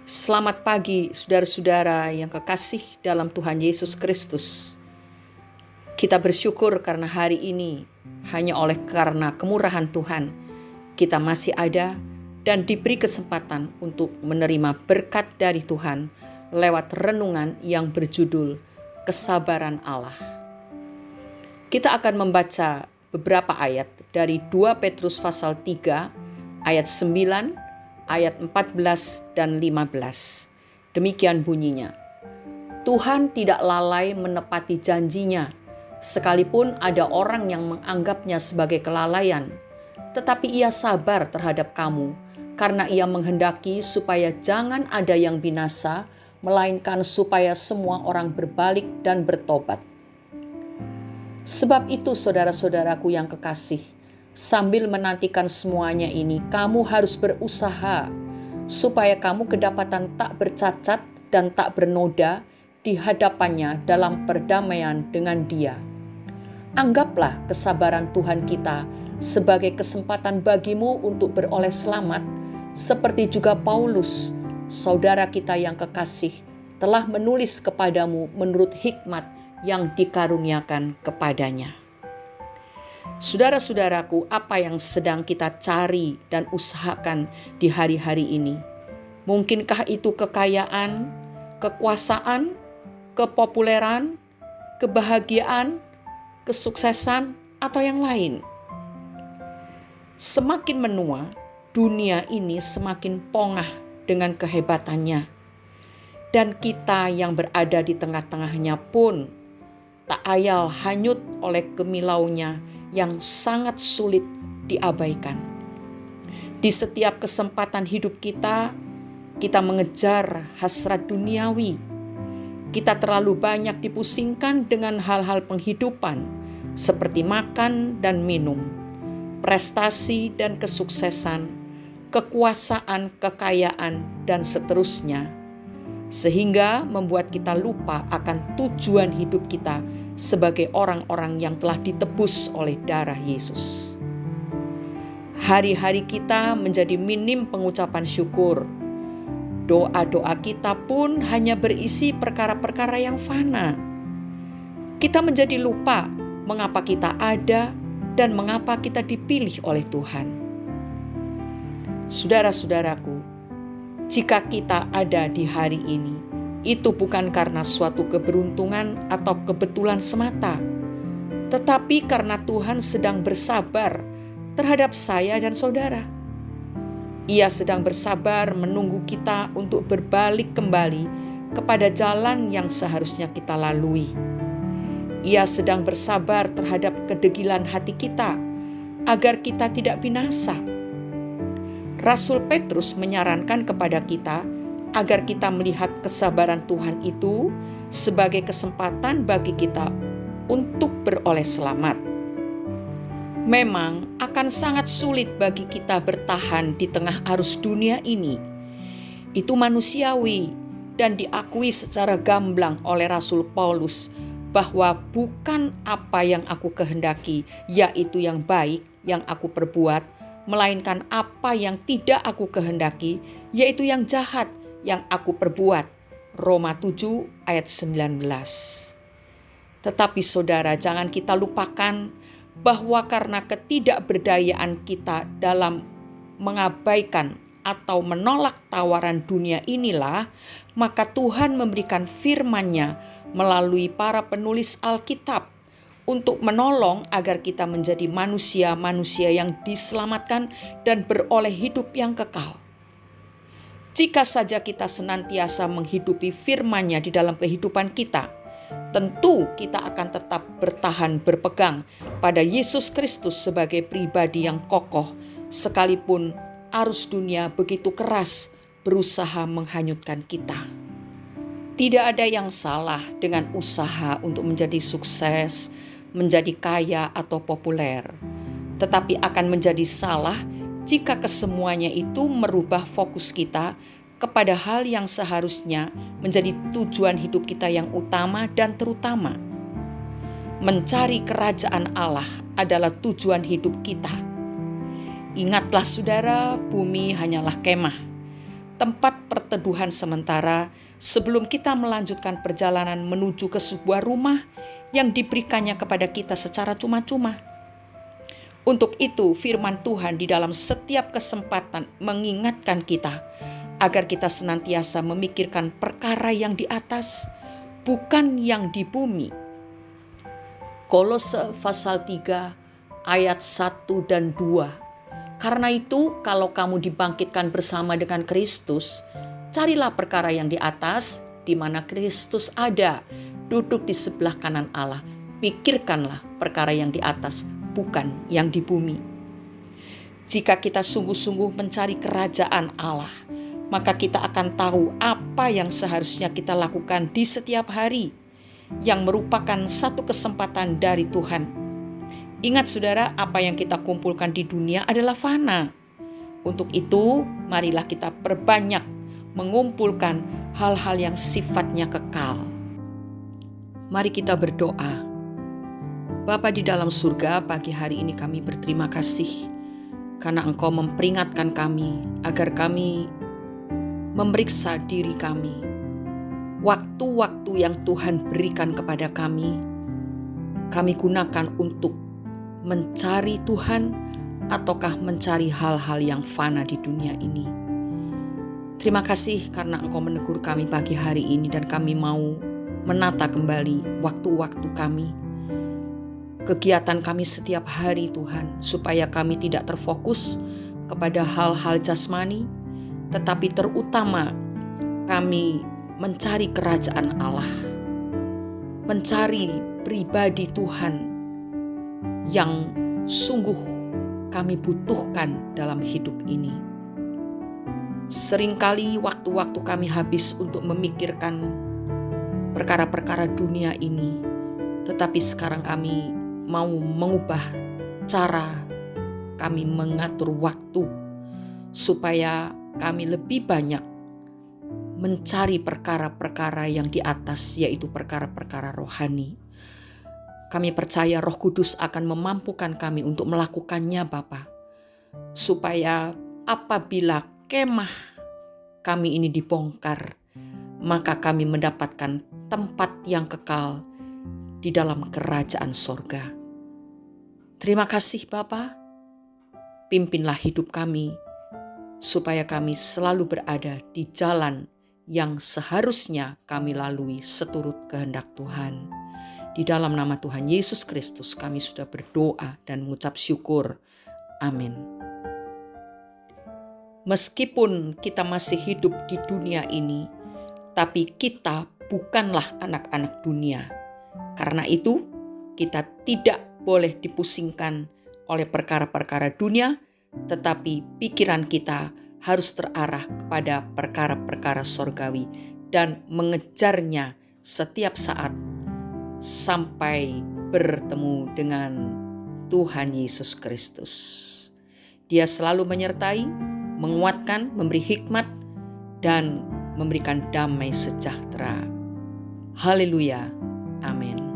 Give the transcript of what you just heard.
Selamat pagi saudara-saudara yang kekasih dalam Tuhan Yesus Kristus. Kita bersyukur karena hari ini hanya karena kemurahan Tuhan kita masih ada dan diberi kesempatan untuk menerima berkat dari Tuhan lewat renungan yang berjudul Kesabaran Allah. Kita akan membaca beberapa ayat dari 2 Petrus pasal 3 ayat 9 ayat 14 dan 15. Demikian bunyinya. Tuhan tidak lalai menepati janjinya, sekalipun ada orang yang menganggapnya sebagai kelalaian. Tetapi ia sabar terhadap kamu, karena ia menghendaki supaya jangan ada yang binasa, melainkan supaya semua orang berbalik dan bertobat. Sebab itu saudara-saudaraku yang kekasih, sambil menantikan semuanya ini, kamu harus berusaha supaya kamu kedapatan tak bercacat dan tak bernoda di hadapannya dalam perdamaian dengan Dia. Anggaplah kesabaran Tuhan kita sebagai kesempatan bagimu untuk beroleh selamat, seperti juga Paulus, saudara kita yang kekasih, telah menulis kepadamu menurut hikmat yang dikaruniakan kepadanya. Saudara-saudaraku, apa yang sedang kita cari dan usahakan di hari-hari ini? Mungkinkah itu kekayaan, kekuasaan, kepopuleran, kebahagiaan, kesuksesan, atau yang lain? Semakin menua, dunia ini semakin pongah dengan kehebatannya. Dan kita yang berada di tengah-tengahnya pun tak ayal hanyut oleh gemilaunya yang sangat sulit diabaikan. Di setiap kesempatan hidup kita mengejar hasrat duniawi. Kita terlalu banyak dipusingkan dengan hal-hal penghidupan seperti makan dan minum, prestasi dan kesuksesan, kekuasaan, kekayaan, dan seterusnya. Sehingga membuat kita lupa akan tujuan hidup kita sebagai orang-orang yang telah ditebus oleh darah Yesus. Hari-hari kita menjadi minim pengucapan syukur. Doa-doa kita pun hanya berisi perkara-perkara yang fana. Kita menjadi lupa mengapa kita ada dan mengapa kita dipilih oleh Tuhan. Saudara-saudaraku, jika kita ada di hari ini, itu bukan karena suatu keberuntungan atau kebetulan semata, tetapi karena Tuhan sedang bersabar terhadap saya dan saudara. Ia sedang bersabar menunggu kita untuk berbalik kembali kepada jalan yang seharusnya kita lalui. Ia sedang bersabar terhadap kedegilan hati kita, agar kita tidak binasa. Rasul Petrus menyarankan kepada kita agar kita melihat kesabaran Tuhan itu sebagai kesempatan bagi kita untuk beroleh selamat. Memang akan sangat sulit bagi kita bertahan di tengah arus dunia ini. Itu manusiawi dan diakui secara gamblang oleh Rasul Paulus bahwa bukan apa yang aku kehendaki, yaitu yang baik yang aku perbuat, melainkan apa yang tidak aku kehendaki, yaitu yang jahat yang aku perbuat. Roma 7 ayat 19. Tetapi saudara, jangan kita lupakan bahwa karena ketidakberdayaan kita dalam mengabaikan atau menolak tawaran dunia inilah, maka Tuhan memberikan firman-Nya melalui para penulis Alkitab untuk menolong agar kita menjadi manusia-manusia yang diselamatkan dan beroleh hidup yang kekal. Jika saja kita senantiasa menghidupi firman-Nya di dalam kehidupan kita, tentu kita akan tetap bertahan berpegang pada Yesus Kristus sebagai pribadi yang kokoh, sekalipun arus dunia begitu keras berusaha menghanyutkan kita. Tidak ada yang salah dengan usaha untuk menjadi sukses, menjadi kaya atau populer. Tetapi akan menjadi salah jika kesemuanya itu merubah fokus kita kepada hal yang seharusnya menjadi tujuan hidup kita yang utama dan terutama. Mencari kerajaan Allah adalah tujuan hidup kita. Ingatlah saudara, bumi hanyalah kemah. tempat perteduhan sementara sebelum kita melanjutkan perjalanan menuju ke sebuah rumah yang diberikannya kepada kita secara cuma-cuma. Untuk itu, firman Tuhan di dalam setiap kesempatan mengingatkan kita agar kita senantiasa memikirkan perkara yang di atas, bukan yang di bumi. Kolose pasal 3 ayat 1 dan 2. Karena itu, kalau kamu dibangkitkan bersama dengan Kristus, carilah perkara yang di atas, di mana Kristus ada, duduk di sebelah kanan Allah. Pikirkanlah perkara yang di atas, bukan yang di bumi. Jika kita sungguh-sungguh mencari kerajaan Allah, maka kita akan tahu apa yang seharusnya kita lakukan di setiap hari, yang merupakan satu kesempatan dari Tuhan. Ingat saudara, apa yang kita kumpulkan di dunia adalah fana. Untuk itu, marilah kita perbanyak mengumpulkan hal-hal yang sifatnya kekal. Mari kita berdoa. Bapa di dalam surga, pagi hari ini kami berterima kasih karena Engkau memperingatkan kami agar kami memeriksa diri kami. Waktu-waktu yang Tuhan berikan kepada kami gunakan untuk mencari Tuhan ataukah mencari hal-hal yang fana di dunia ini. Terima kasih karena Engkau menegur kami pagi hari ini dan kami mau menata kembali waktu-waktu kami, kegiatan kami setiap hari Tuhan, supaya kami tidak terfokus kepada hal-hal jasmani, tetapi terutama kami mencari kerajaan Allah, mencari pribadi Tuhan yang sungguh kami butuhkan dalam hidup ini. Seringkali waktu-waktu kami habis untuk memikirkan perkara-perkara dunia ini, tetapi sekarang kami mau mengubah cara kami mengatur waktu supaya kami lebih banyak mencari perkara-perkara yang di atas, yaitu perkara-perkara rohani. Kami percaya Roh Kudus akan memampukan kami untuk melakukannya Bapa, supaya apabila kemah kami ini dibongkar, maka kami mendapatkan tempat yang kekal di dalam kerajaan sorga. Terima kasih Bapa, pimpinlah hidup kami, supaya kami selalu berada di jalan yang seharusnya kami lalui seturut kehendak Tuhan. Di dalam nama Tuhan Yesus Kristus kami sudah berdoa dan mengucap syukur. Amin. Meskipun kita masih hidup di dunia ini, tapi kita bukanlah anak-anak dunia. Karena itu, kita tidak boleh dipusingkan oleh perkara-perkara dunia, tetapi pikiran kita harus terarah kepada perkara-perkara sorgawi dan mengejarnya setiap saat sampai bertemu dengan Tuhan Yesus Kristus. Dia selalu menyertai, menguatkan, memberi hikmat, dan memberikan damai sejahtera. Haleluya. Amin.